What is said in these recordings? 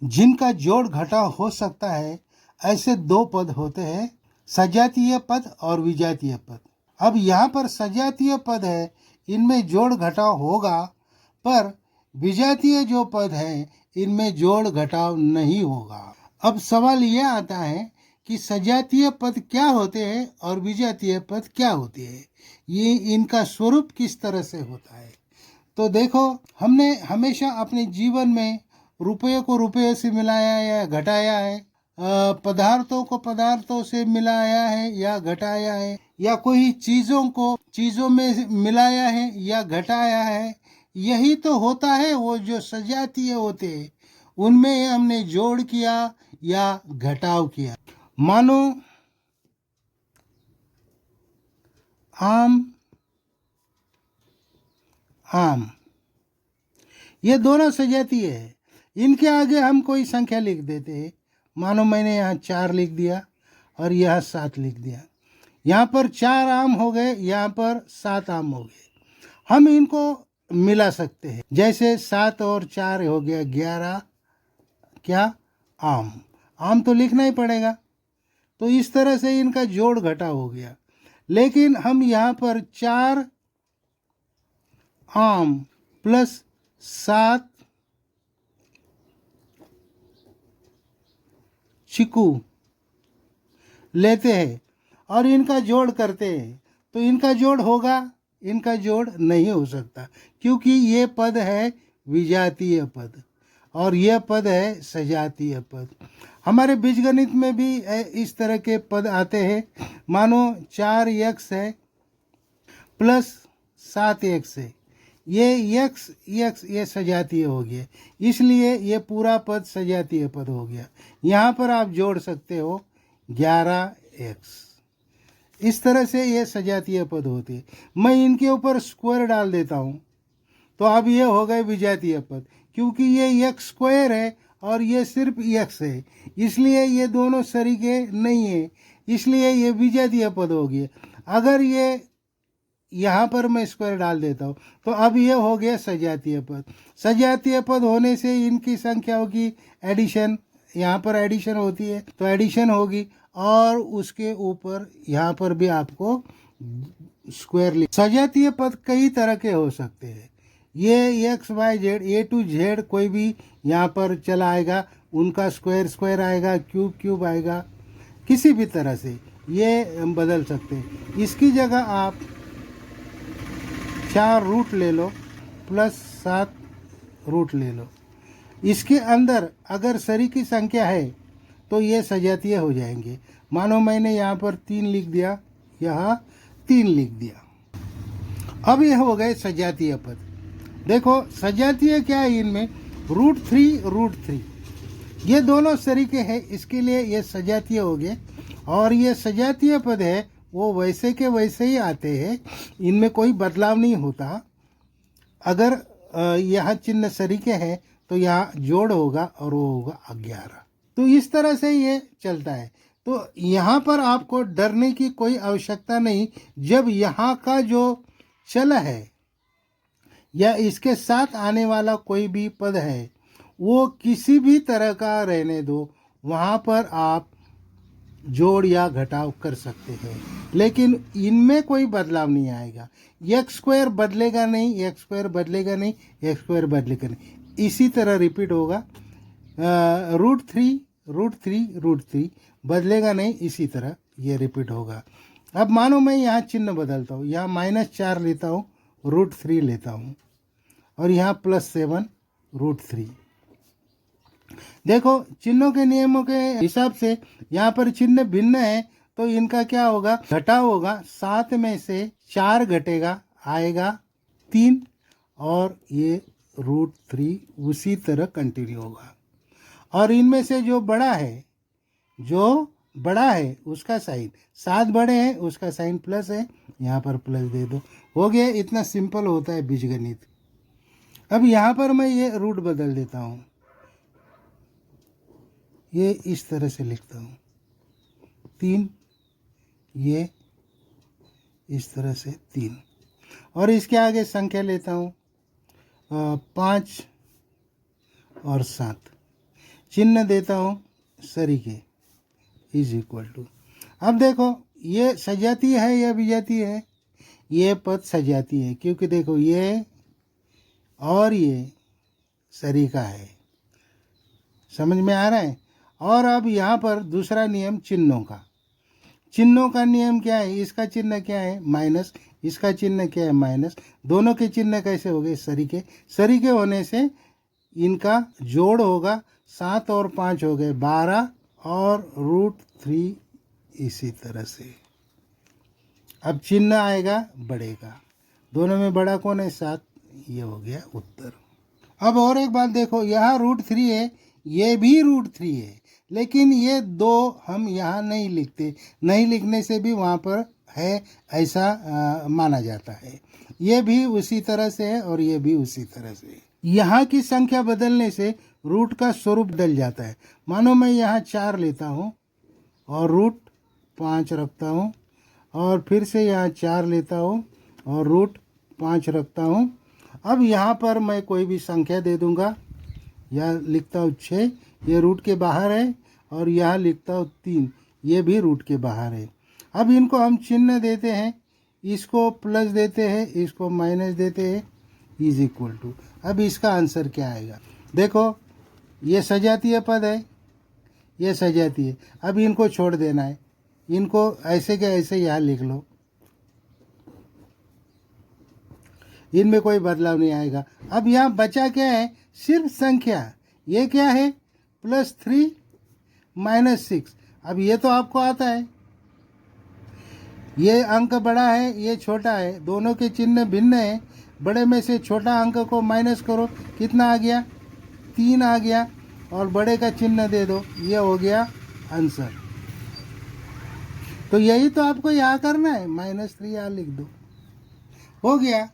जिनका जोड़ घटाव हो सकता है, ऐसे दो पद होते हैं, सजातीय पद और विजातीय पद। अब यहाँ पर सजातीय पद है, इनमें जोड़ घटाव होगा, पर विजातीय जो पद है इनमें जोड़ घटाव नहीं होगा। अब सवाल यह आता है कि सजातीय पद क्या होते हैं और विजातीय पद क्या होते हैं, ये इनका स्वरूप किस तरह से होता है। तो देखो, हमने हमेशा अपने जीवन में रुपये को रुपये से मिलाया या घटाया है, पदार्थों को पदार्थों से मिलाया है या घटाया है, या कोई चीज़ों को चीज़ों में मिलाया है या घटाया है। यही तो होता है वो जो सजातीय होते हैं, उनमें हमने जोड़ किया या घटाव किया। मानो आम आम, ये दोनों सजातीय है। इनके आगे हम कोई संख्या लिख देते हैं। मानो मैंने यहाँ 4 लिख दिया और यहाँ 7 लिख दिया। यहाँ पर 4 आम हो गए, यहाँ पर 7 आम हो गए। हम इनको मिला सकते हैं, जैसे 7 और 4 हो गया 11 क्या आम। आम तो लिखना ही पड़ेगा। तो इस तरह से इनका जोड़ घटा हो गया। लेकिन हम यहाँ पर 4 आम प्लस 7 चीकू लेते हैं और इनका जोड़ करते हैं, तो इनका जोड़ होगा, इनका जोड़ नहीं हो सकता, क्योंकि ये पद है विजातीय पद और यह पद है सजातीय पद। हमारे बीजगणित में भी इस तरह के पद आते हैं। मानो 4x है प्लस 7x है, ये x ये सजातीय हो गया, इसलिए ये पूरा पद सजातीय पद हो गया। यहाँ पर आप जोड़ सकते हो 11x। इस तरह से ये सजातीय पद होते हैं। मैं इनके ऊपर स्क्वायर डाल देता हूँ, तो अब ये हो गए विजातीय पद, क्योंकि ये एक्स स्क्वायर है और ये सिर्फ एक्स है, इसलिए ये दोनों सरीके नहीं है, इसलिए ये विजातीय पद हो गया। अगर ये यहाँ पर मैं स्क्वायर डाल देता हूँ, तो अब ये हो गया सजातीय पद। सजातीय पद होने से इनकी संख्याओं की एडिशन, यहाँ पर एडिशन होती है तो एडिशन होगी, और उसके ऊपर यहाँ पर भी आपको स्क्वायर लिख। सजातीय पद कई तरह के हो सकते हैं। ये x y z, a to z कोई भी यहाँ पर चला आएगा, उनका स्क्वायर स्क्वायर आएगा, क्यूब क्यूब आएगा, किसी भी तरह से ये बदल सकते हैं। इसकी जगह आप 4 रूट ले लो प्लस 7 रूट ले लो। इसके अंदर अगर सरी की संख्या है तो ये सजातीय हो जाएंगे। मानो मैंने यहाँ पर 3 लिख दिया, यहाँ 3 लिख दिया। अब यह हो गए सजातीय पद। देखो सजातीय क्या है, इनमें √3 ये दोनों सरीके हैं, इसके लिए ये सजातीय हो गए। और ये सजातीय पद है वो वैसे के वैसे ही आते हैं, इनमें कोई बदलाव नहीं होता। अगर यहाँ चिन्ह सरीके हैं तो यहाँ जोड़ होगा और वो होगा 11। तो इस तरह से ये चलता है। तो यहाँ पर आपको डरने की कोई आवश्यकता नहीं। जब यहाँ का जो चल है या इसके साथ आने वाला कोई भी पद है, वो किसी भी तरह का रहने दो, वहाँ पर आप जोड़ या घटाव कर सकते हैं, लेकिन इनमें कोई बदलाव नहीं आएगा। एक्स स्क्वायर बदलेगा नहीं, एक्स स्क्वायर बदलेगा नहीं, एक्स स्क्वायर बदलेगा नहीं, इसी तरह रिपीट होगा। √3 बदलेगा नहीं, इसी तरह ये रिपीट होगा। अब मानो मैं यहाँ चिन्ह बदलता हूँ, यहाँ -4 लेता हूँ, √3 लेता हूँ, और यहाँ +7 √3। देखो चिन्हों के नियमों के हिसाब से यहाँ पर चिन्ह भिन्न है, तो इनका क्या होगा, घटाव होगा। 7 में से 4 घटेगा, आएगा 3, और ये √3 उसी तरह कंटिन्यू होगा। और इनमें से जो बड़ा है उसका साइन, 7 बड़े हैं उसका साइन प्लस है, यहाँ पर प्लस दे दो, हो गया। इतना सिंपल होता है बीजगणित। अब यहाँ पर मैं ये रूट बदल देता हूँ, ये इस तरह से लिखता हूँ 3, ये इस तरह से 3, और इसके आगे संख्या लेता हूँ 5 और 7। चिन्ह देता हूँ सरीके इज इक्वल टू। अब देखो ये सजातीय है या विजातीय है? ये पद सजातीय है, क्योंकि देखो ये और ये सरीका है। समझ में आ रहा है? और अब यहाँ पर दूसरा नियम चिन्हों का। चिन्हों का नियम क्या है? इसका चिन्ह क्या है? माइनस, इसका चिन्ह क्या है? माइनस। दोनों के चिन्ह कैसे हो गए? सरीके। सरीके होने से इनका जोड़ होगा, 7 और 5 हो गए 12 और √3 इसी तरह से। अब चिन्ह आएगा बड़े का, दोनों में बड़ा कौन है? 7। ये हो गया उत्तर। अब और एक बात देखो, यहाँ √3 है, ये भी √3 है, लेकिन ये 2 हम यहाँ नहीं लिखते। नहीं लिखने से भी वहाँ पर है ऐसा माना जाता है। ये भी उसी तरह से है और ये भी उसी तरह से है। यहाँ की संख्या बदलने से रूट का स्वरूप बदल जाता है। मानो मैं यहाँ 4 लेता हूँ और √5 रखता हूँ, और फिर से यहाँ 4 लेता हूँ और √5 रखता हूँ। अब यहाँ पर मैं कोई भी संख्या दे दूँगा, यहाँ लिखता हूँ 6, ये रूट के बाहर है, और यहाँ लिखता हूँ 3, ये भी रूट के बाहर है। अब इनको हम चिन्ह देते हैं, इसको प्लस देते हैं, इसको माइनस देते हैं, इज इक्वल टू। अब इसका आंसर क्या आएगा? देखो ये सजातीय पद है, ये सजातीय। अब इनको छोड़ देना है, इनको ऐसे के ऐसे यहाँ लिख लो, इनमें कोई बदलाव नहीं आएगा। अब यहाँ बचा क्या है? सिर्फ संख्या। ये क्या है? +3 -6। अब ये तो आपको आता है, ये अंक बड़ा है, ये छोटा है, दोनों के चिन्ह भिन्न है। बड़े में से छोटा अंक को माइनस करो, कितना आ गया? 3 आ गया, और बड़े का चिन्ह दे दो, ये हो गया आंसर। तो यही तो आपको यहाँ करना है, -3 यहाँ लिख दो, हो गया।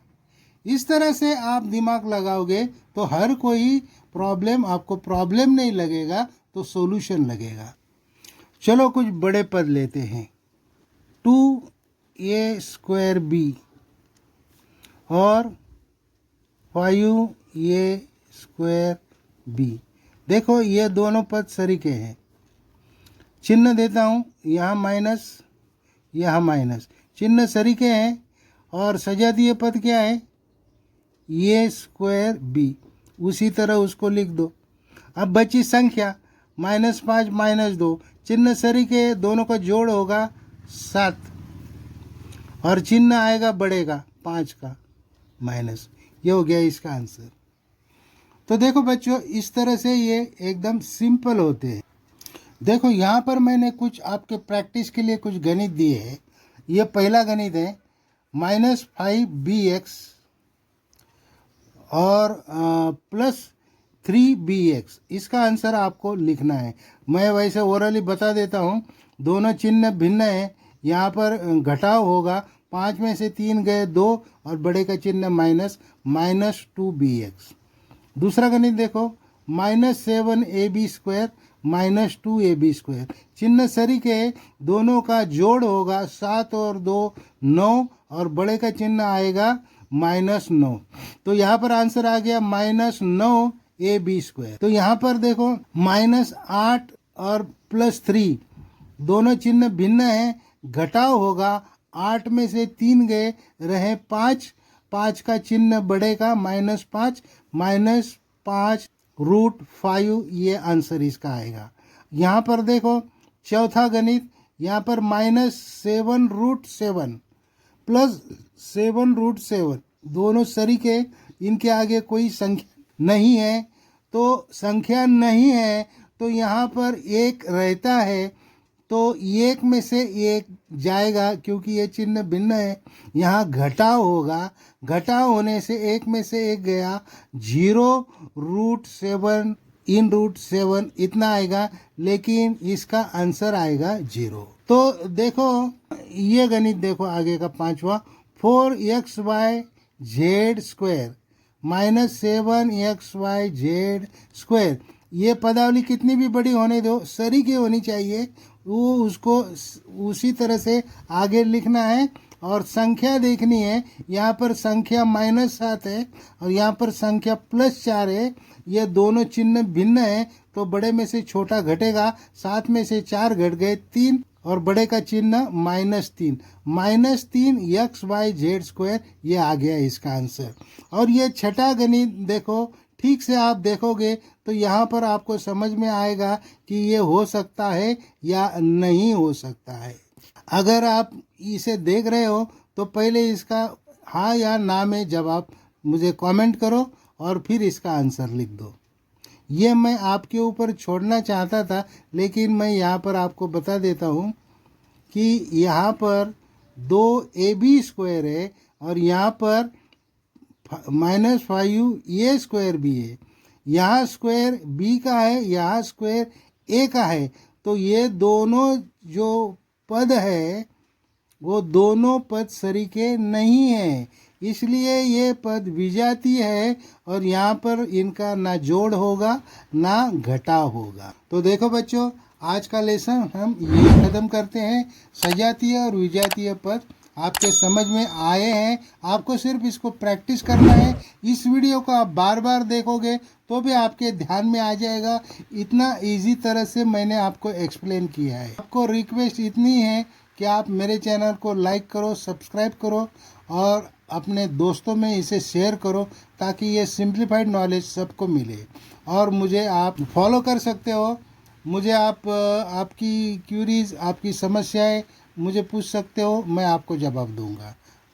इस तरह से आप दिमाग लगाओगे तो हर कोई प्रॉब्लम आपको प्रॉब्लम नहीं लगेगा, तो सॉल्यूशन लगेगा। चलो कुछ बड़े पद लेते हैं। 2a² और 5a²। देखो ये दोनों पद सरीके हैं। चिन्ह देता हूँ, यहाँ माइनस, यहाँ माइनस, चिन्ह सरीके हैं। और सजातीय पद क्या है? a²b, उसी तरह उसको लिख दो। अब बची संख्या -5 -2, चिन्ह सरीके, दोनों का जोड़ होगा 7, और चिन्ह आएगा बड़े का 5 का माइनस। ये हो गया इसका आंसर। तो देखो बच्चों, इस तरह से ये एकदम सिंपल होते हैं। देखो यहाँ पर मैंने कुछ आपके प्रैक्टिस के लिए कुछ गणित दिए हैं। ये पहला गणित है -5bx और +3bx। इसका आंसर आपको लिखना है। मैं वैसे ओरली बता देता हूँ, दोनों चिन्ह भिन्न है। यहाँ पर घटाव होगा, 5 में से 3 गए 2, और बड़े का चिन्ह माइनस, -2bx। दूसरा गणित देखो, -7ab² -2ab², चिन्ह सरीके, दोनों का जोड़ होगा 7 और 2 9, और बड़े का चिन्ह आएगा -9। तो यहाँ पर आंसर आ गया -9ab²। तो यहाँ पर देखो -8 और +3, दोनों चिन्ह भिन्न हैं। घटाव होगा, 8 में से 3 गए, रहे 5, 5 का चिन्ह बड़े का -5, -5 √5, ये आंसर इसका आएगा। यहाँ पर देखो चौथा गणित, यहाँ पर -7√7 +7√7, दोनों सरीके, इनके आगे कोई संख्या नहीं है। तो संख्या नहीं है तो यहाँ पर 1 रहता है, तो 1 में से 1 जाएगा, क्योंकि ये चिन्ह भिन्न है। यहाँ घटाव होगा, घटाव होने से 1 में से 1 गया, 0√7 इन √7 इतना आएगा, लेकिन इसका आंसर आएगा 0। तो देखो ये गणित देखो आगे का 5वां, 4xyz² -7xyz²। ये पदावली कितनी भी बड़ी होने दो, सरीके होनी चाहिए, वो उसको उसी तरह से आगे लिखना है। और संख्या देखनी है, यहाँ पर संख्या -7 है और यहाँ पर संख्या +4 है। ये दोनों चिन्ह भिन्न है, तो बड़े में से छोटा घटेगा, 7 में से 4 घट गए 3, और बड़े का चिन्ह -3, -3 XYZ², ये आ गया इसका आंसर। और ये छठा गणित देखो, ठीक से आप देखोगे तो यहाँ पर आपको समझ में आएगा कि ये हो सकता है या नहीं हो सकता है। अगर आप इसे देख रहे हो तो पहले इसका हाँ या ना में जवाब मुझे कमेंट करो और फिर इसका आंसर लिख दो। ये मैं आपके ऊपर छोड़ना चाहता था, लेकिन मैं यहाँ पर आपको बता देता हूँ कि यहाँ पर 2AB² है और यहाँ पर -5A² भी है। यहाँ स्क्वायर B का है, यहाँ स्क्वायर A का है, तो ये दोनों जो पद है वो दोनों पद सरीखे नहीं है, इसलिए ये पद विजातीय है और यहाँ पर इनका ना जोड़ होगा ना घटा होगा। तो देखो बच्चों, आज का लेसन हम ये ख़त्म करते हैं। सजातीय और विजातीय पद आपके समझ में आए हैं, आपको सिर्फ इसको प्रैक्टिस करना है। इस वीडियो को आप बार बार देखोगे तो भी आपके ध्यान में आ जाएगा। इतना इजी तरह से मैंने आपको एक्सप्लेन किया है। आपको रिक्वेस्ट इतनी है कि आप मेरे चैनल को लाइक करो, सब्सक्राइब करो और अपने दोस्तों में इसे शेयर करो, ताकि ये सिंप्लीफाइड नॉलेज सबको मिले। और मुझे आप फॉलो कर सकते हो। मुझे आप आपकी क्यूरीज, आपकी समस्याएं मुझे पूछ सकते हो, मैं आपको जवाब दूंगा।